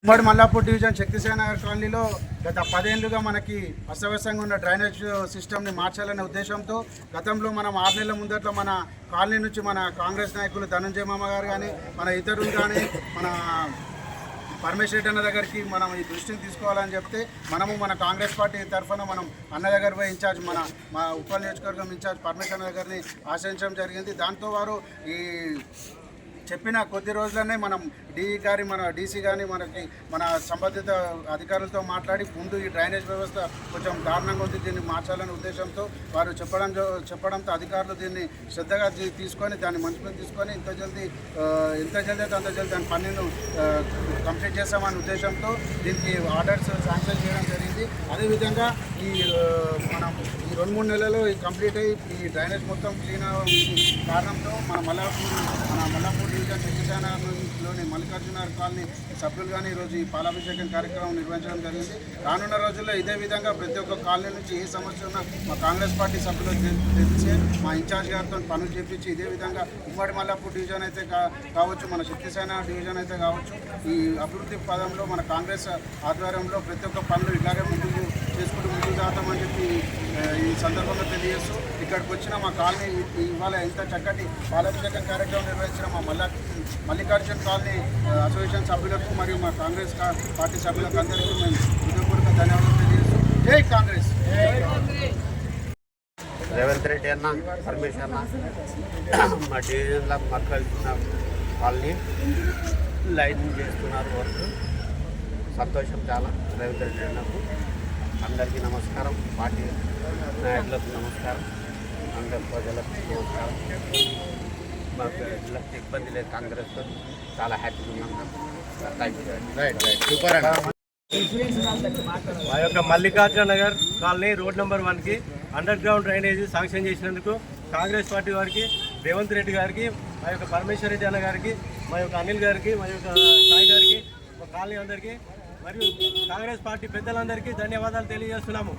ఉమ్మడి మల్లాపూర్ డివిజన్ శక్తిసేనగర్ కాలనీలో గత 10 ఏళ్లుగా మనకి అస్తవ్యస్తంగా ఉన్న డ్రైనేజ్ సిస్టమ్ని మార్చాలనే ఉద్దేశంతో గతంలో మనం 6 నెలల ముందట్లో మన కాలనీ నుంచి మన కాంగ్రెస్ నాయకులు ధనంజయ మామ గారు కానీ మన ఇతరులు కానీ మన పరమేశ్వర అన్న దగ్గరికి మనం ఈ దృష్టిని తీసుకోవాలని చెప్తే మనము మన కాంగ్రెస్ పార్టీ తరఫున మనం అన్న దగ్గర పోయి ఇన్ఛార్జ్ మా ఉప్పల్ నియోజకవర్గం ఇన్ఛార్జ్ పరమేశ్వర అన్న దగ్గరని ఆశ్రయించడం జరిగింది. దాంతో వారు ఈ చెప్పిన కొద్ది రోజులనే మనం మన డీసీ కానీ మన సంబంధిత అధికారులతో మాట్లాడి ముందు ఈ డ్రైనేజ్ వ్యవస్థ కొంచెం దారుణంగా ఉంది, దీన్ని మార్చాలనే ఉద్దేశంతో వారు చెప్పడంతో అధికారులు దీన్ని శ్రద్ధగా తీసుకొని దాన్ని మంచిగా తీసుకొని ఎంత జల్దీ అయితే అంత జల్దీ దాని పనిని కంప్లీట్ చేస్తామనే ఉద్దేశంతో దీనికి ఆర్డర్స్ శాంక్షన్ చేయడం జరిగింది. అదేవిధంగా మనం ఈ 2-3 నెలల్లో కంప్లీట్ అయ్యి ఈ డ్రైనేజ్ మొత్తం క్లీన్ కారణంతో మన మల్లాపూర్ డివిజన్ శక్తిసేనలోని మల్లికార్జున కాలనీ సభ్యులు కానీ ఈరోజు ఈ పాలాభిషేకం కార్యక్రమం నిర్వహించడం జరిగింది. రానున్న రోజుల్లో ఇదే విధంగా ప్రతి ఒక్క కాలనీ నుంచి ఏ సమస్య ఉన్నా మా కాంగ్రెస్ పార్టీ సభ్యులు తెలిసి మా ఇన్ఛార్జ్ గారితో పనులు చేపించి ఇదే విధంగా ఉమ్మడి మల్లాపూర్ డివిజన్ అయితే కావచ్చు, మన శక్తిసేన డివిజన్ అయితే కావచ్చు, ఈ అభివృద్ధి పదంలో మన కాంగ్రెస్ ఆధ్వర్యంలో ప్రతి ఒక్క పనులు ఇలాగే ముందుకు చేద్దామని చెప్పి ఈ సందర్భంగా తెలియజేస్తూ ఇక్కడికి వచ్చిన మా కాలనీ ఇవాళ ఎంత చక్కటి పాలాభిషేకం కార్యక్రమం నిర్వహించిన మా మల్లికార్జున కాలనీ అసోసియేషన్ సభ్యులకు మరియు మా కాంగ్రెస్ పార్టీ సభ్యులకు అందరికీ మేము హృదయపూర్వక ధన్యవాదాలు తెలియజేస్తూ జై కాంగ్రెస్. రేవంత్ రెడ్డి అన్న, పరమేశ్వర్ అన్న మా డివిజన్లో మల్లికార్జున కాలనీ లైన్ చేస్తున్నారు వర్క్. సంతోషం చాలా. రేవంత్ రెడ్డి అన్నకు అందరికీ నమస్కారం, పార్టీ నాయకులకు నమస్కారం, అందరి ప్రజలకు నమస్కారం. మాకు ఇళ్ళకి ఇబ్బంది లేదు, కాంగ్రెస్తో చాలా హ్యాపీగా ఉన్నాం. సూపర్ అన్న. మా యొక్క Mallikarjuna Nagar colony road number 1కి అండర్ గ్రౌండ్ డ్రైనేజీ శాంక్షన్ చేసినందుకు కాంగ్రెస్ పార్టీ వారికి, రేవంత్ రెడ్డి గారికి, మా యొక్క పరమేశ్వర రెడ్డి అన్న గారికి, మా యొక్క అనిల్ గారికి, మా యొక్క సాయి గారికి, మా కాలనీ అందరికీ మరియు కాంగ్రెస్ పార్టీ పెద్దలందరికీ ధన్యవాదాలు తెలియజేస్తున్నాము.